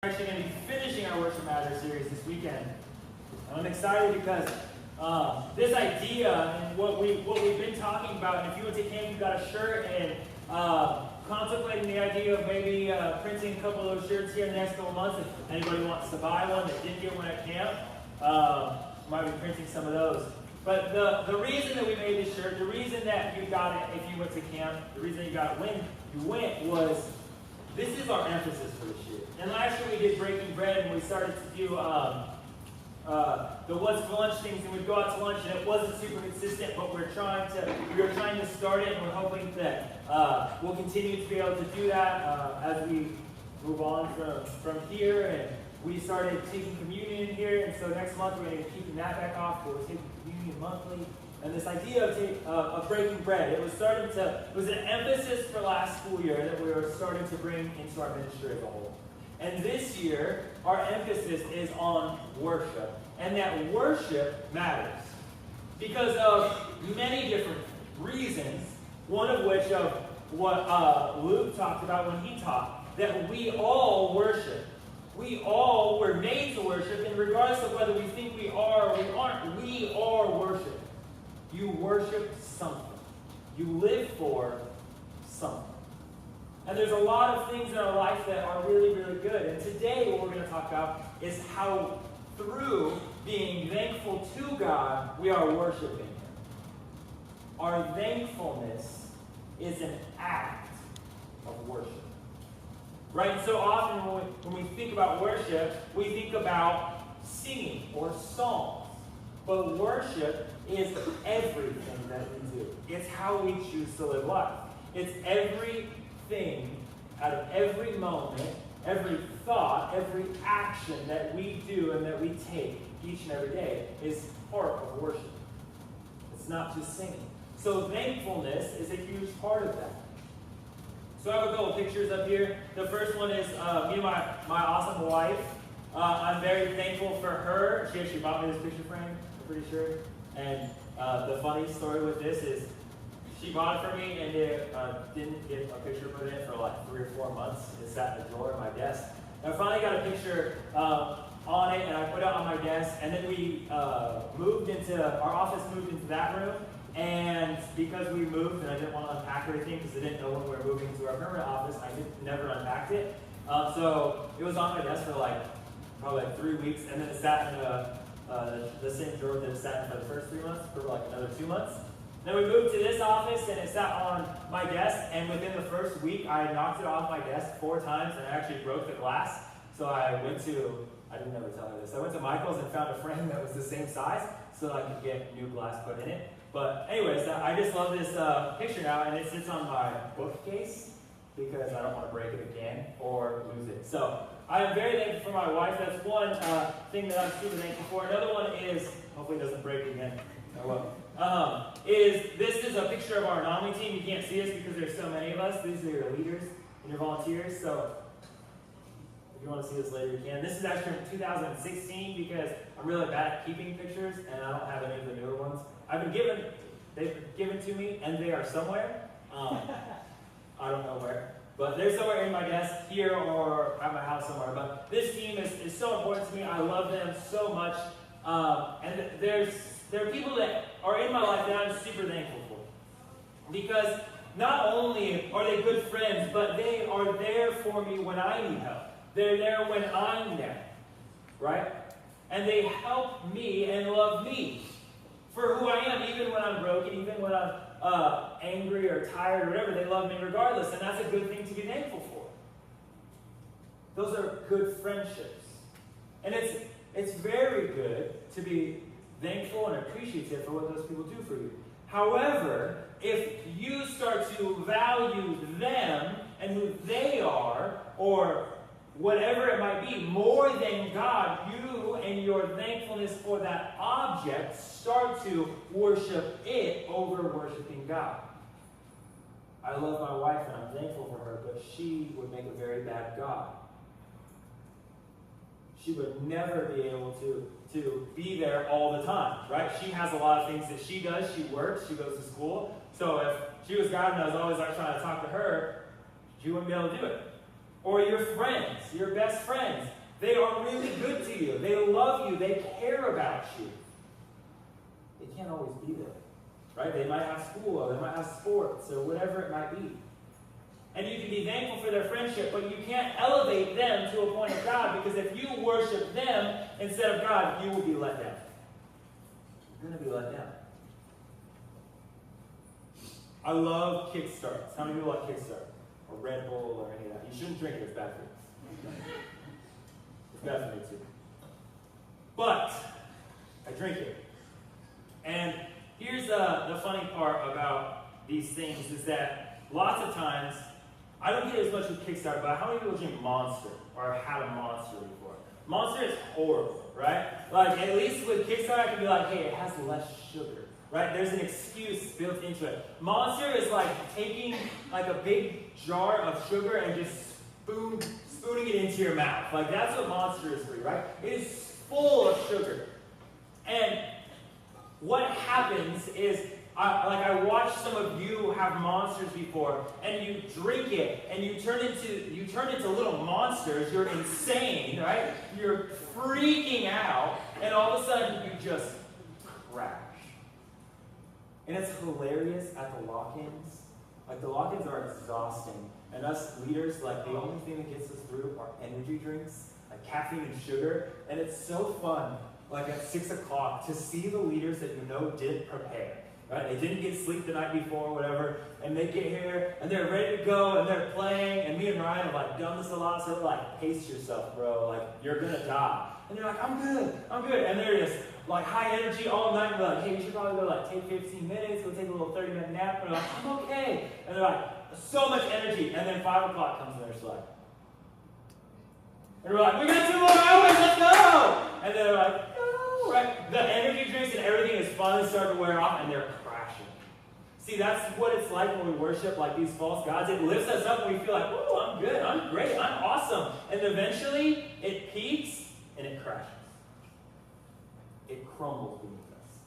We're actually going to be finishing our Worship Matters series this weekend. I'm excited because this idea and what we've been talking about, and if you went to camp, you got a shirt, and contemplating the idea of maybe printing a couple of those shirts here in the next couple months. If anybody wants to buy one that didn't get one at camp, might be printing some of those. But the reason that we made this shirt, the reason that you got it if you went to camp, the reason that you got it when you went was, this is our emphasis for this year. And last year we did breaking bread, and we started to do the what's for lunch things, and we'd go out to lunch, and it wasn't super consistent, but we were trying to start it, and we're hoping that we'll continue to be able to do that as we move on from here. And we started taking communion here, and so next month we're going to be keeping that back off, but we're taking communion monthly. And this idea of breaking bread, it was an emphasis for last school year that we were starting to bring into our ministry as a whole. And this year, our emphasis is on worship, and that worship matters because of many different reasons, one of which of what Luke talked about when he taught, that we all worship. We all were made to worship, and regardless of whether we think we are or we aren't, we are worship. You worship something. You live for something. And there's a lot of things in our life that are really, really good. And today what we're going to talk about is how through being thankful to God, we are worshiping Him. Our thankfulness is an act of worship. Right? And so often when we think about worship, we think about singing or songs. But worship is everything that we do. It's how we choose to live life. It's everything out of every moment, every thought, every action that we do and that we take each and every day is part of worship. It's not just singing. So thankfulness is a huge part of that. So I have a couple pictures up here. The first one is me and my awesome wife. I'm very thankful for her. She actually bought me this picture frame, I'm pretty sure. And the funny story with this is she bought it for me, and it didn't get a picture put in it for like 3 or 4 months. It sat in the drawer of my desk. And I finally got a picture on it, and I put it on my desk. And then we our office moved into that room. And because we moved, and I didn't want to unpack everything because I didn't know when we were moving to our permanent office, I never unpacked it. So it was on my desk for probably 3 weeks, and then it sat in the same drawer that it sat in for the first 3 months for like another 2 months. Then we moved to this office, and it sat on my desk, and within the first week, I knocked it off my desk 4 times, and I actually broke the glass. So I didn't ever tell her this, I went to Michael's and found a frame that was the same size, so I could get new glass put in it. But anyways, I just love this picture now, and it sits on my bookcase, because I don't want to break it again or lose it. So I am very thankful for my wife. That's one thing that I'm super thankful for. Another one is, hopefully it doesn't break again. I will. This is a picture of our Anomaly team. You can't see us because there's so many of us. These are your leaders and your volunteers. So if you want to see this later, you can. This is actually from 2016 because I'm really bad at keeping pictures, and I don't have any of the newer ones. They've been given to me, and they are somewhere. I don't know where. But they're somewhere in my desk here or at my house somewhere. But this team is so important to me. I love them so much. And there are people that are in my life that I'm super thankful for. Because not only are they good friends, but they are there for me when I need help. They're there when I'm there. Right? And they help me and love me for who I am, even when I'm broken, even when I'm angry or tired or whatever. They love me regardless, and that's a good thing to be thankful for. Those are good friendships. And it's very good to be thankful and appreciative for what those people do for you. However, if you start to value them and who they are, or whatever it might be, more than God, you and your thankfulness for that object start to worship it over worshiping God. I love my wife and I'm thankful for her, but she would make a very bad God. She would never be able to be there all the time, right? She has a lot of things that she does. She works, she goes to school. So if she was God and I was always trying to talk to her, she wouldn't be able to do it. Or your friends, your best friends. They are really good to you. They love you. They care about you. They can't always be there, right? They might have school, or they might have sports, or whatever it might be. And you can be thankful for their friendship, but you can't elevate them to a point of God, because if you worship them instead of God, you will be let down. You're going to be let down. I love Kickstarts. How many people like Kickstart? Or Red Bull, or any of that? You shouldn't drink it. It's bad for you. It's bad for me too. But I drink it. And here's the funny part about these things is that lots of times, I don't get as much with Kickstarter, but how many people drink Monster or have had a Monster before? Monster is horrible, right? Like, at least with Kickstarter, I can be like, hey, it has less sugar, right? There's an excuse built into it. Monster is like taking like a big jar of sugar and just spooning it into your mouth. Like, that's what Monster is for you, right? It is full of sugar. And what happens is, I watched some of you have Monsters before, and you drink it, and you turn into little monsters. You're insane, right? You're freaking out, and all of a sudden you just crash. And it's hilarious at the lock-ins. Like, the lock-ins are exhausting, and us leaders, like, the only thing that gets us through are energy drinks, like caffeine and sugar, and it's so fun, like at 6 o'clock, to see the leaders that you know did prepare. Right? They didn't get sleep the night before or whatever, and they get here, and they're ready to go, and they're playing, and me and Ryan have like done this a lot, so they're like, pace yourself, bro, like, you're gonna die. And they're like, I'm good, and they're just like high energy all night, and they're like, hey, you should probably go like take 15 minutes, go take a little 30-minute nap, and they're like, I'm okay. And they're like, so much energy, and then 5 o'clock comes, and they're just like, and we're like, we got 2 more hours, let's go! And they're like, no, right? The energy drinks and everything is finally starting to wear off, and they're crashing. See, that's what it's like when we worship like these false gods. It lifts us up, and we feel like, oh, I'm good, I'm great, I'm awesome. And eventually, it peaks, and it crashes. It crumbles beneath us.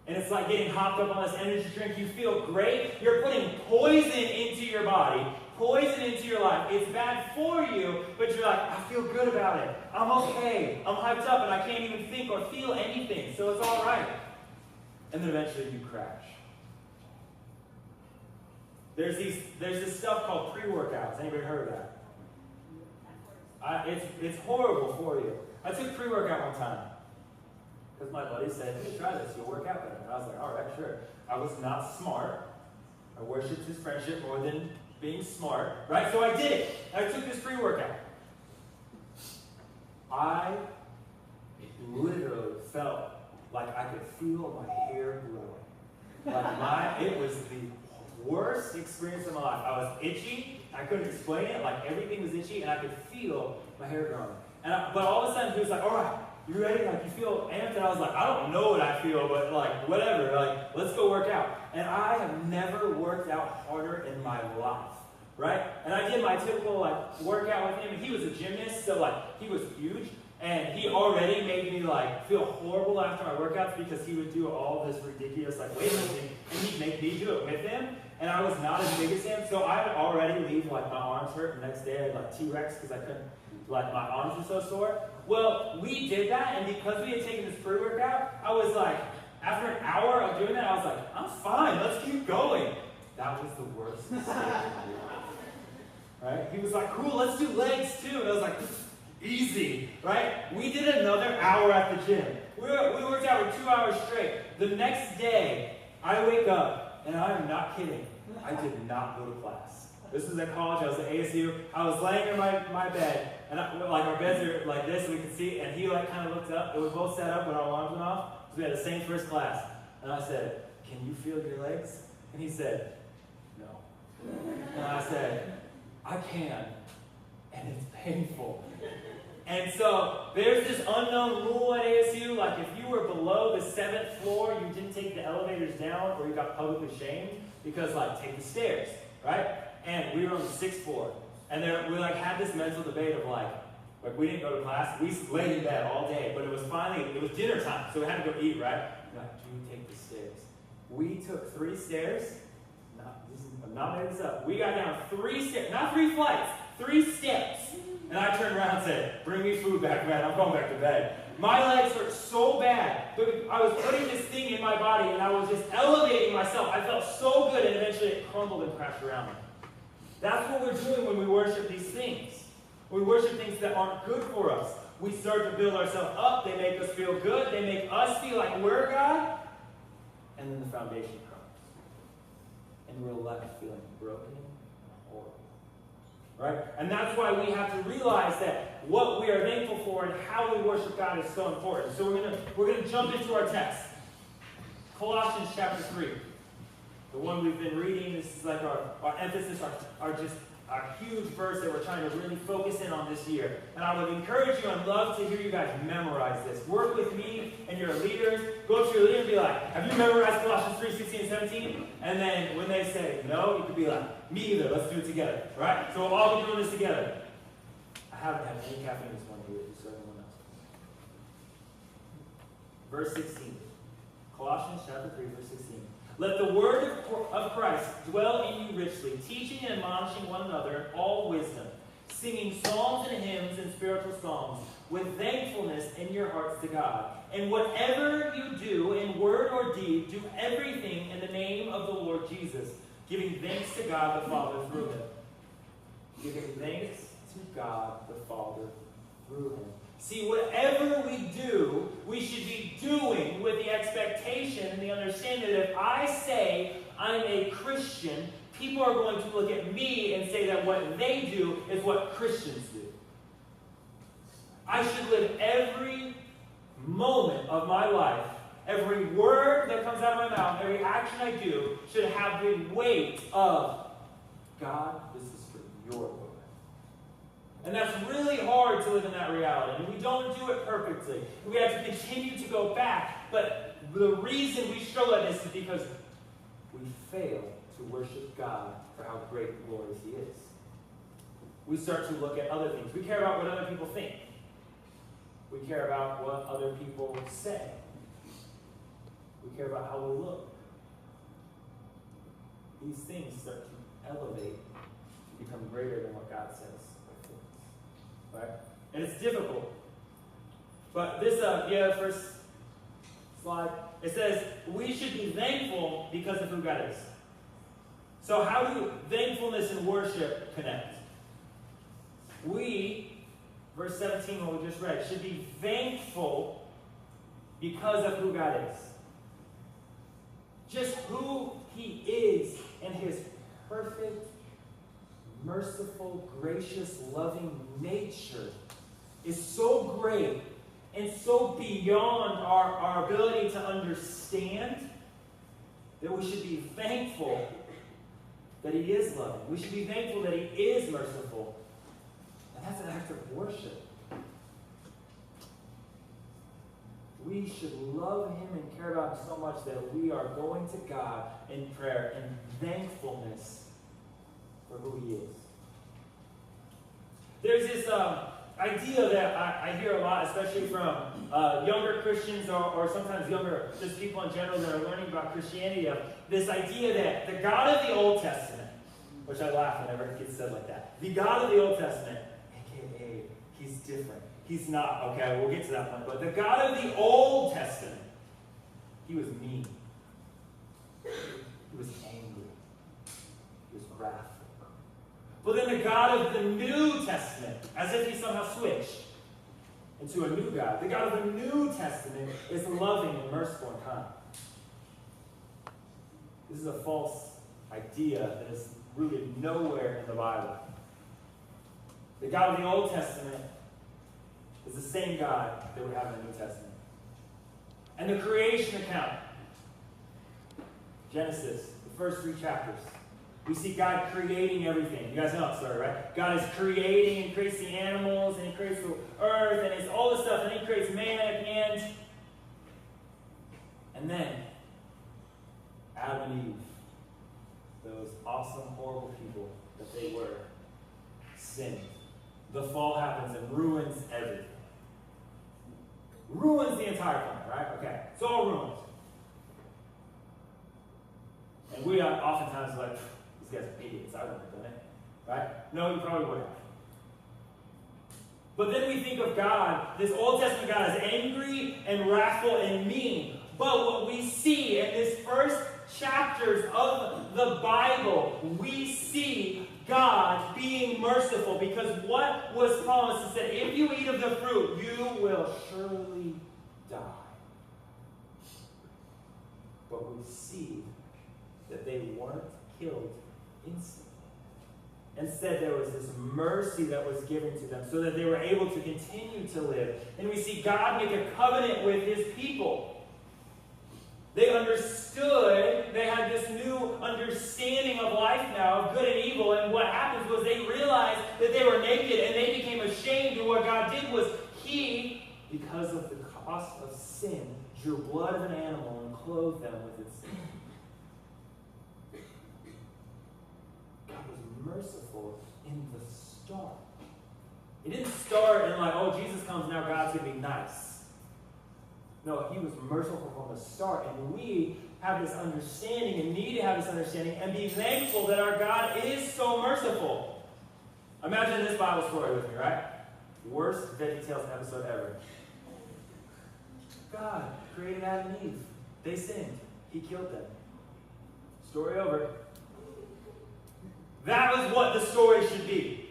And it's like getting hopped up on this energy drink. You feel great. You're putting poison into your body, poison into your life. It's bad for you, but you're like, I feel good about it. I'm okay. I'm hyped up, and I can't even think or feel anything, so it's all right. And then eventually you crash. There's this stuff called pre-workouts. Anybody heard of that? It's horrible for you. I took pre-workout one time because my buddy said, hey, try this. You'll work out better. And I was like, all right, sure. I was not smart. I worshipped his friendship more than being smart, right? So I did it. I took this pre-workout. I literally felt like I could feel my hair growing. Like it was the worst experience of my life. I was itchy. I couldn't explain it. Like everything was itchy, and I could feel my hair growing. But all of a sudden, he was like, all right, you ready? Like, you feel amped? And I was like, I don't know what I feel, but like, whatever. Like, let's go work out. And I have never worked out harder in my life, right? And I did my typical like workout with him. He was a gymnast, so like he was huge. And he already made me like feel horrible after my workouts because he would do all this ridiculous like weightlifting, and he'd make me do it with him. And I was not as big as him, so I would already leave like my arms hurt. The next day I had like T-Rex because I couldn't, like my arms were so sore. Well, we did that, and because we had taken this pre-workout, I was like, after an hour of doing that, I was like, I'm fine, let's keep going. That was the worst mistake of my life. Right? He was like, cool, let's do legs too. And I was like, easy, right? We did another hour at the gym. We worked out for 2 hours straight. The next day, I wake up, and I am not kidding, I did not go to class. This was at college, I was at ASU. I was laying in my bed, and like our beds are like this, and we could see, and he like kind of looked up, and we both sat up when our alarms went off, because we had the same first class. And I said, can you feel your legs? And he said, no. And I said, I can, and it's painful. And so there's this unknown rule at ASU, like if you were below the 7th floor, you didn't take the elevators down, or you got publicly shamed, because like take the stairs, right? And we were on the 6th floor, and we like had this mental debate of like we didn't go to class, we laid in bed all day, but it was dinner time, so we had to go eat, right? We're like, do you take the stairs? We took 3 stairs. I'm not making this up. We got down 3 stairs, not 3 flights, 3 steps, and I turned around and said, bring me food back, man. I'm going back to bed. My legs hurt so bad, but I was putting this thing in my body, and I was just elevating myself. I felt so good, and eventually it crumbled and crashed around me. That's what we're doing when we worship these things. We worship things that aren't good for us. We start to build ourselves up. They make us feel good. They make us feel like we're God. And then the foundation crumbles. And we're left feeling broken and horrible. Right? And that's why we have to realize that what we are thankful for and how we worship God is so important. So we're gonna jump into our text. Colossians chapter 3. The one we've been reading. This is like our emphasis, our huge verse that we're trying to really focus in on this year. And I would encourage you, I'd love to hear you guys memorize this. Work with me and your leaders. Go up to your leader and be like, have you memorized Colossians 3, 16, and 17? And then when they say no, you could be like, me either. Let's do it together. All right? So we'll all be doing this together. I haven't had any caffeine this morning yet, just so everyone knows. Verse 16. Colossians chapter 3, verse 16. Let the word of Christ dwell in you richly, teaching and admonishing one another in all wisdom, singing psalms and hymns and spiritual songs, with thankfulness in your hearts to God. And whatever you do, in word or deed, do everything in the name of the Lord Jesus, giving thanks to God the Father through him. Giving thanks to God the Father through him. See, whatever we do, we should be doing with the expectation and the understanding that if I say I'm a Christian, people are going to look at me and say that what they do is what Christians do. I should live every moment of my life, every word that comes out of my mouth, every action I do should have the weight of, God, this is for your glory. And that's really hard to live in that reality. And we don't do it perfectly. We have to continue to go back. But the reason we struggle at this is because we fail to worship God for how great and glorious he is. We start to look at other things. We care about what other people think. We care about what other people say. We care about how we look. These things start to elevate, to become greater than what God says. Right? And it's difficult. But this, first slide, it says, we should be thankful because of who God is. So how do thankfulness and worship connect? We, verse 17, what we just read, should be thankful because of who God is. Just who he is and his perfect, merciful, gracious, loving nature is so great and so beyond our ability to understand that we should be thankful that he is loving. We should be thankful that he is merciful. And that's an act of worship. We should love him and care about him so much that we are going to God in prayer and thankfulness for who he is. There's this idea that I hear a lot, especially from younger Christians or sometimes younger, just people in general that are learning about Christianity, of this idea that the God of the Old Testament, which I laugh whenever it gets said like that, the God of the Old Testament, aka he's different. He's not, okay, we'll get to that point, but the God of the Old Testament, he was mean. He was angry. He was wrathful. But then the God of the New Testament, as if he somehow switched into a new God. The God of the New Testament is loving and merciful and kind. This is a false idea that is rooted nowhere in the Bible. The God of the Old Testament is the same God that we have in the New Testament. And the creation account, Genesis, the first 3 chapters, we see God creating everything. You guys know that story, right? God is creating and creates the animals, and he creates the earth, and it's all this stuff, and he creates man at the end. And then, Adam and Eve, those awesome, horrible people that they were, sin. The fall happens and ruins everything. Ruins the entire planet, right? Okay, it's all ruined. And we are oftentimes like, these guys are idiots. I wouldn't have done it. Right? No, you probably would have. But then we think of God, this Old Testament God, as angry and wrathful and mean. But what we see in this first chapters of the Bible, we see God being merciful, because what was promised is that if you eat of the fruit, you will surely die. But we see that they weren't killed instantly. Instead, there was this mercy that was given to them so that they were able to continue to live. And we see God make a covenant with his people. They understood, they had this new understanding of life now, of good and evil, and what happens was they realized that they were naked and they became ashamed, and what God did was he, because of the cost of sin, drew blood of an animal and clothed them with its sin. God was merciful in the start. It didn't start in like, oh, Jesus comes, now God's going to be nice. No, he was merciful from the start, and we have this understanding and need to have this understanding and be thankful that our God is so merciful. Imagine this Bible story with me, right? Worst VeggieTales episode ever. God created Adam and Eve. They sinned. He killed them. Story over. That was what the story should be.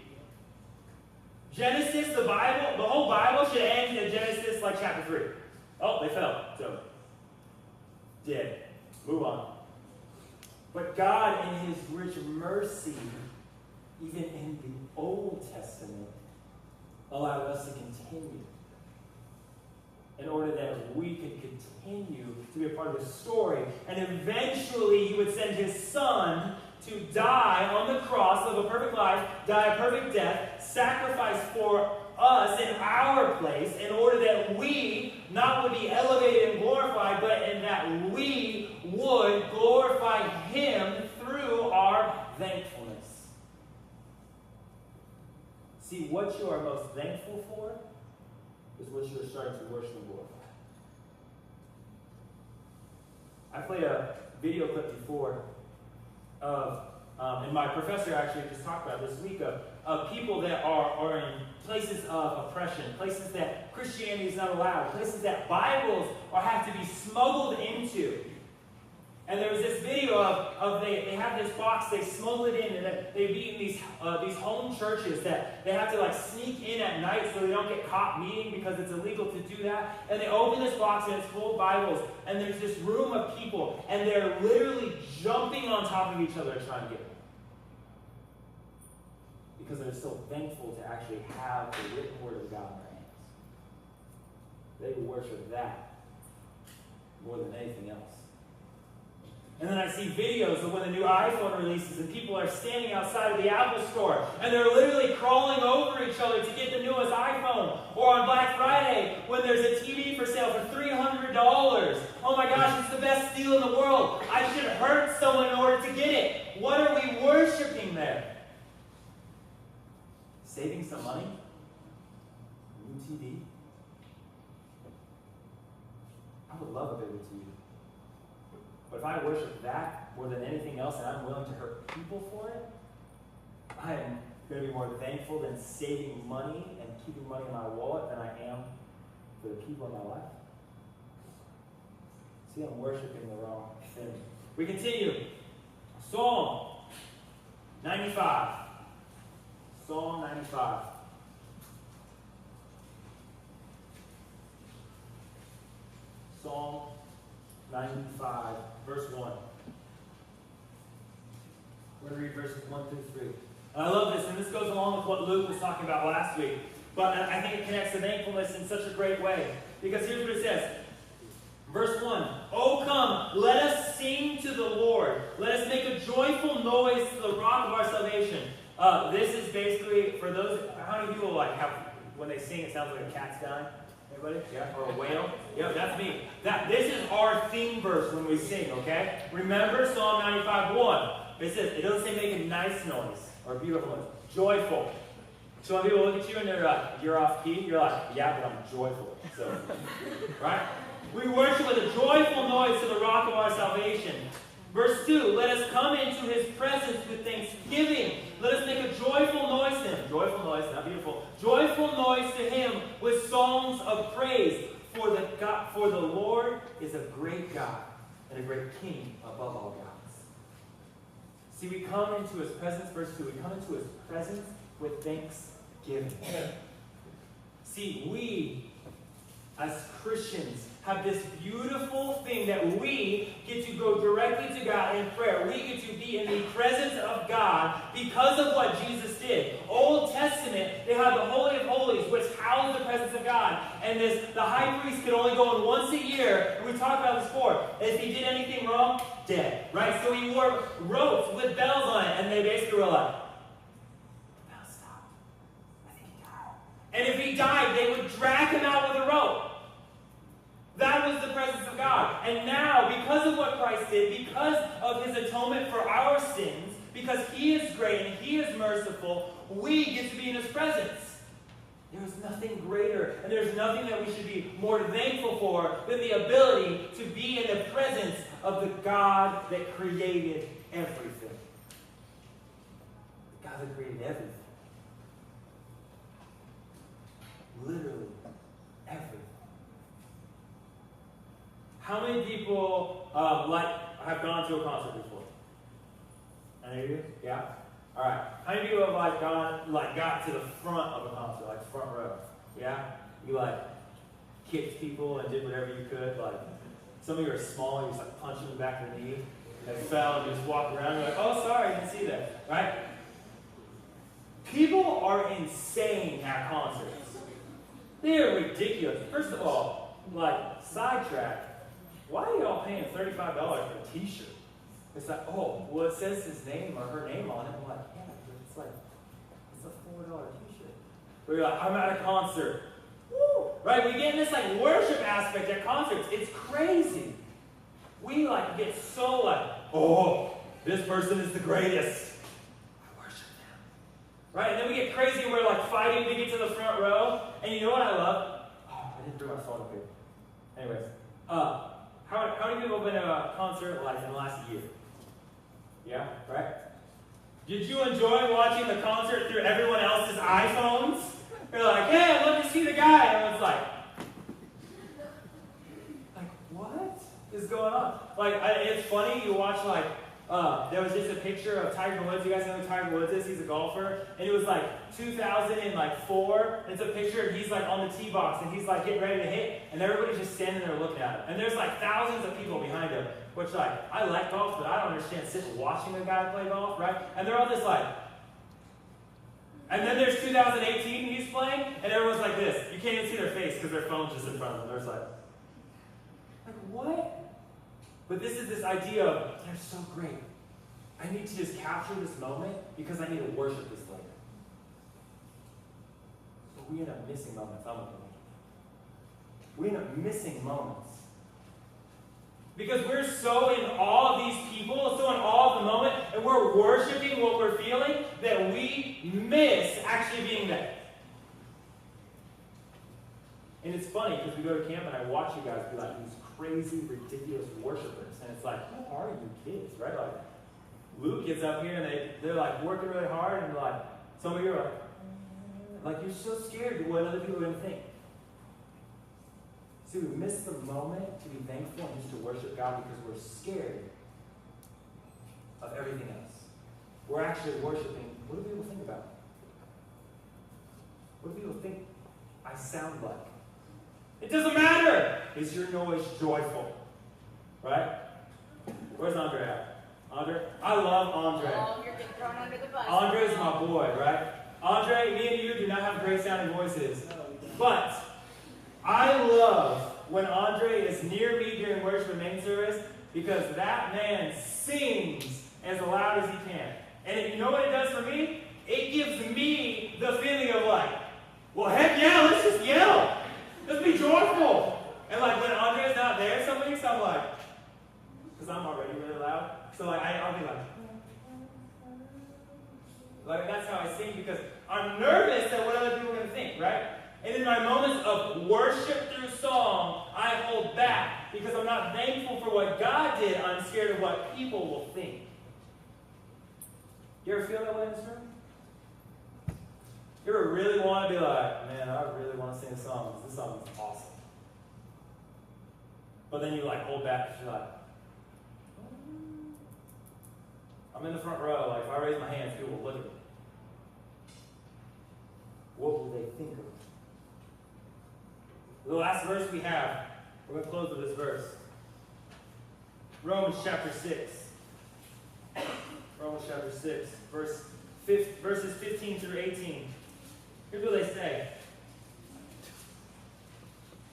Genesis, the Bible, the whole Bible should end in Genesis like chapter 3. Oh, they fell. So, dead. Move on. But God, in his rich mercy, even in the Old Testament, allowed us to continue. In order that we could continue to be a part of the story. And eventually, he would send his son to die on the cross, live a perfect life, die a perfect death, sacrifice for us in our place, in order that we not would be elevated and glorified, but in that we would glorify him through our thankfulness. See, what you are most thankful for is what you are starting to worship and glorify. I played a video clip before of, and my professor actually just talked about this week, of people that are in places of oppression, places that Christianity is not allowed, places that Bibles have to be smuggled into. And there was this video of they have this box, they smuggle it in, and they be in these home churches that they have to like sneak in at night so they don't get caught meeting because it's illegal to do that. And they open this box and it's full of Bibles, and there's this room of people, and they're literally jumping on top of each other trying to get them. Because they're so thankful to actually have the written word of God in their hands. They worship that more than anything else. And then I see videos of when the new iPhone releases and people are standing outside of the Apple store and they're literally crawling over each other to get the newest iPhone. Or on Black Friday when there's a TV for sale for $300. Oh my gosh, it's the best deal in the world. I should hurt someone in order to get it. What are we worshiping there? Saving some money? New TV? I would love a bigger TV. But if I worship that more than anything else and I'm willing to hurt people for it, I am going to be more thankful than saving money and keeping money in my wallet than I am for the people in my life. See, I'm worshiping the wrong thing. We continue. Psalm 95. Psalm 95. Psalm 95, verse 1. We're going to read verses 1 through 3. And I love this, and this goes along with what Luke was talking about last week. But I think it connects to thankfulness in such a great way. Because here's what it says. Verse 1. Oh, come, let us sing to the Lord. Let us make a joyful noise to the rock of our salvation. This is basically, for those, how many people like have, when they sing, it sounds like a cat's dying? Anybody? Yeah? Or a whale? Yeah, that's me. This is our theme verse when we sing, okay? Remember Psalm 95:1. It says, it doesn't say make a nice noise or a beautiful noise. Joyful. So when people look at you and they're like, you're off key, you're like, yeah, but I'm joyful. So, right? We worship with a joyful noise to the rock of our salvation. Verse 2, let us come into his presence with thanksgiving. Let us make a joyful noise to him. Joyful noise, not beautiful. Joyful noise to him with songs of praise. For the Lord is a great God and a great King above all gods. See, we come into his presence, verse 2, we come into his presence with thanksgiving. See, we, as Christians, have this beautiful thing that we get to go directly to God in prayer. We get to be in the presence of God because of what Jesus did. Old Testament, they had the Holy of Holies, which housed the presence of God. And the high priest could only go in once a year. And we talked about this before. If he did anything wrong, dead. Right? So he wore ropes with bells on it. And they basically were like, the bell stopped. I think he died. And if he died, they would drag him out with a rope. That was the presence of God. And now, because of what Christ did, because of his atonement for our sins, because he is great and he is merciful, we get to be in his presence. There is nothing greater, and there's nothing that we should be more thankful for than the ability to be in the presence of the God that created everything. The God that created everything. Literally everything. How many people have gone to a concert before? Any of you? Yeah? Alright. How many people have got to the front of a concert, like front row? Yeah? You kicked people and did whatever you could. Some of you are small, you just punch them in the back of the knee. They fell and you just walk around, you're like, oh sorry, I didn't see that. Right? People are insane at concerts. They are ridiculous. First of all, sidetrack. Why are y'all paying $35 for a t-shirt? It's like, oh, well, it says his name or her name on it. I'm like, yeah, but it's a $4 t-shirt. But you're like, I'm at a concert. Woo! Right? We get in this worship aspect at concerts. It's crazy. We get so oh, this person is the greatest. I worship them. Right? And then we get crazy and we're fighting to get to the front row. And you know what I love? Oh, I didn't bring my phone up here. Anyways, how many people have been to a concert in the last year? Yeah, right? Did you enjoy watching the concert through everyone else's iPhones? They're like, hey, I'd love to see the guy. And everyone's like, what is going on? It's funny, you watch there was just a picture of Tiger Woods. You guys know who Tiger Woods is? He's a golfer. And it was 2004. And it's a picture and he's on the tee box and he's getting ready to hit. And everybody's just standing there looking at him. And there's thousands of people behind him. Which I like golf, but I don't understand sitting watching a guy play golf, right? And they're all just and then there's 2018 he's playing. And everyone's like this. You can't even see their face because their phone's just in front of them. They're just what? But this is this idea of, they're so great. I need to just capture this moment because I need to worship this later. But we end up missing moments, I'm okay. We end up missing moments. Because we're so in awe of these people, so in awe of the moment, and we're worshiping what we're feeling, that we miss actually being there. And it's funny because we go to camp and I watch you guys be these crazy, ridiculous worshipers. And it's who are you kids, right? Luke gets up here and they're working really hard and some of you are you're so scared of what other people are going to think. See, we miss the moment to be thankful and just to worship God because we're scared of everything else. We're actually worshiping. What do people think about me? What do people think I sound like? It doesn't matter. Is your noise joyful? Right? Where's Andre at? Andre? I love Andre. Oh, you're getting thrown under the bus. Andre's my boy, right? Andre, me and you do not have great sounding voices. But I love when Andre is near me during worship and main service because that man sings as loud as he can. And you know what it does for me? It gives me the feeling of well, heck yeah, let's just yell. Let's be joyful. And when Andre's not there some weeks, I'm because I'm already really loud. So I'll be that's how I sing because I'm nervous at what other people are going to think, right? And in my moments of worship through song, I hold back because I'm not thankful for what God did. I'm scared of what people will think. You ever feel that way in this room? You ever really want to be like, man, I really want to sing a song. This song is awesome. But then you like hold back because you're like, I'm in the front row. Like if I raise my hands, people will look at me. What will they think of me? The last verse we have, we're going to close with this verse. Romans chapter 6. Romans chapter 6, verses 15 through 18. Here's what they say.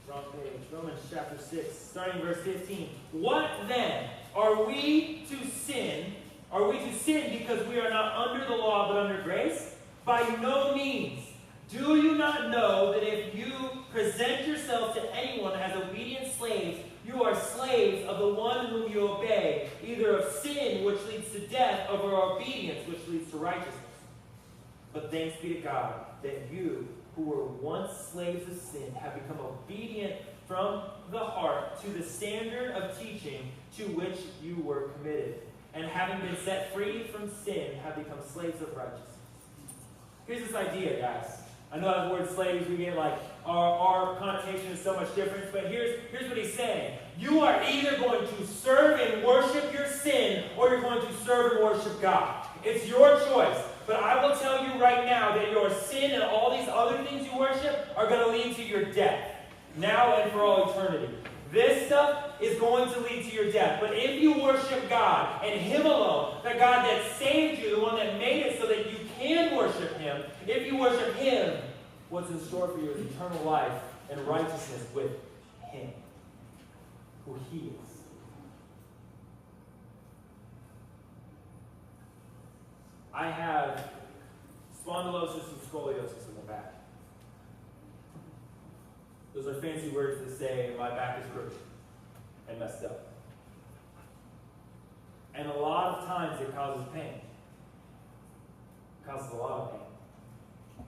Wrong page. Romans chapter 6, starting verse 15. What then? Are we to sin? Are we to sin because we are not under the law but under grace? By no means. Do you not know that if you present yourself to anyone as obedient slaves, you are slaves of the one whom you obey, either of sin, which leads to death, or of obedience, which leads to righteousness? But thanks be to God that you, who were once slaves of sin, have become obedient from the heart to the standard of teaching to which you were committed, and having been set free from sin, have become slaves of righteousness. Here's this idea, guys. I know that word slaves, we get like, our connotation is so much different, but here's what he's saying. You are either going to serve and worship your sin, or you're going to serve and worship God. It's your choice. But I will tell you right now that your sin and all these other things you worship are going to lead to your death, now and for all eternity. This stuff is going to lead to your death. But if you worship God and Him alone, the God that saved you, the one that made it so that you can worship Him, if you worship Him, what's in store for you is eternal life and righteousness with Him, who He is. I have spondylosis and scoliosis in the back. Those are fancy words that say my back is crooked and messed up. And a lot of times it causes pain. It causes a lot of pain.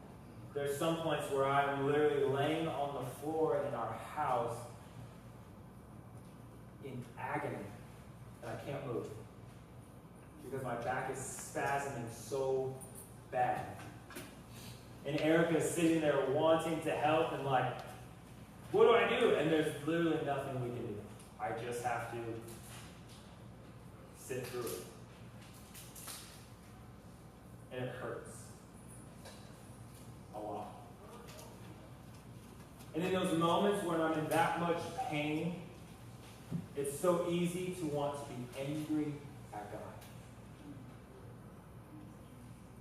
There's some points where I'm literally laying on the floor in our house in agony, and I can't move because my back is spasming so bad. And Erica is sitting there wanting to help and like, what do I do? And there's literally nothing we can do. I just have to sit through it. And it hurts a lot. And in those moments when I'm in that much pain, it's so easy to want to be angry at God.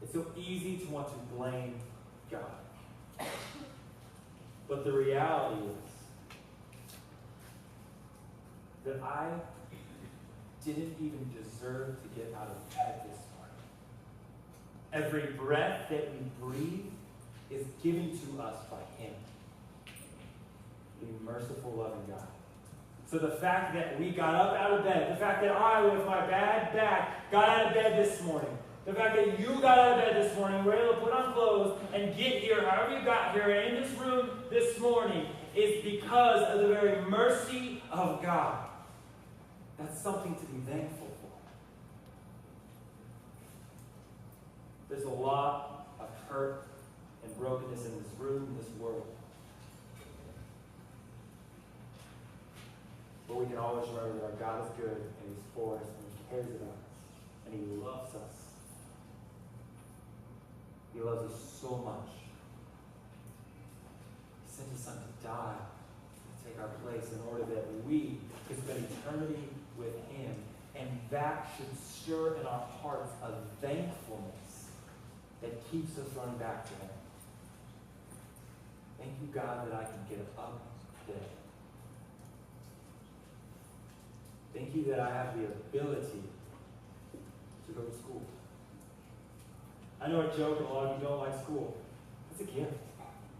It's so easy to want to blame God. But the reality is that I didn't even deserve to get out of bed this morning. Every breath that we breathe is given to us by Him, the merciful, loving God. So the fact that we got up out of bed, the fact that I, with my bad back, got out of bed this morning, the fact that you got out of bed this morning, were able to put on clothes and get here, however you got here, and in this room this morning, is because of the very mercy of God. That's something to be thankful for. There's a lot of hurt and brokenness in this room, in this world. But we can always remember that our God is good, and He's for us, and He cares about us, and He loves us. He loves us so much. He sent His Son to die, to take our place, in order that we could spend eternity with Him. And that should stir in our hearts a thankfulness that keeps us running back to Him. Thank you, God, that I can get up today. Thank you that I have the ability to go to school. I know I joke, and a lot of you don't like school. It's a gift.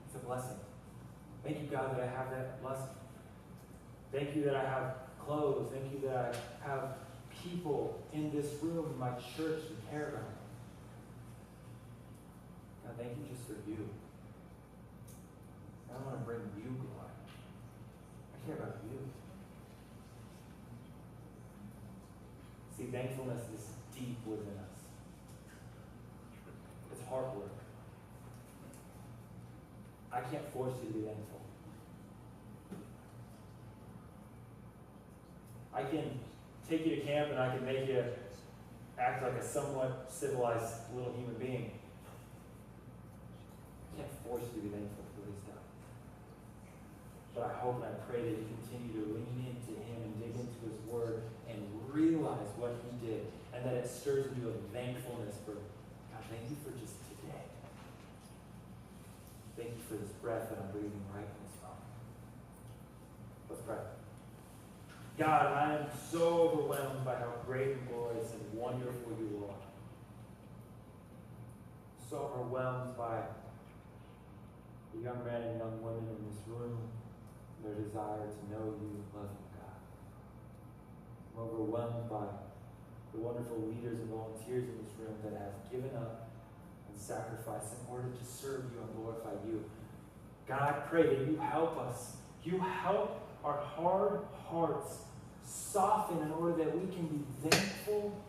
It's a blessing. Thank you, God, that I have that blessing. Thank you that I have clothes. Thank you that I have people in this room, in my church, that care about me. God, thank you just for you. I want to bring you glory. I care about you. See, thankfulness is deep within us. It's hard work. I can't force you to be thankful. I can take you to camp and I can make you act like a somewhat civilized little human being. I can't force you to be thankful for what he's done. But I hope and I pray that you continue to lean into him and dig into his word and realize what he did, and that it stirs into a thankfulness for, God, thank you for just today. Thank you for this breath that I'm breathing right in this moment. Let's pray. God, I am so overwhelmed by how great and glorious and wonderful you are. So overwhelmed by the young men and young women in this room, their desire to know you and love you, God. I'm overwhelmed by the wonderful leaders and volunteers in this room that have given up and sacrificed in order to serve you and glorify you. God, I pray that you help us. You help our hard hearts soften in order that we can be thankful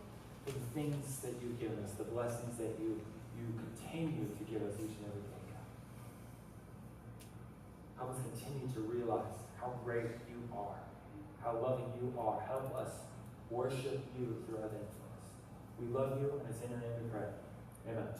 for the things that you give us, the blessings that you continue to give us each and every day, God. Help us continue to realize how great you are, how loving you are. Help us worship you through our thankfulness. We love you, and it's in your name we pray. Amen.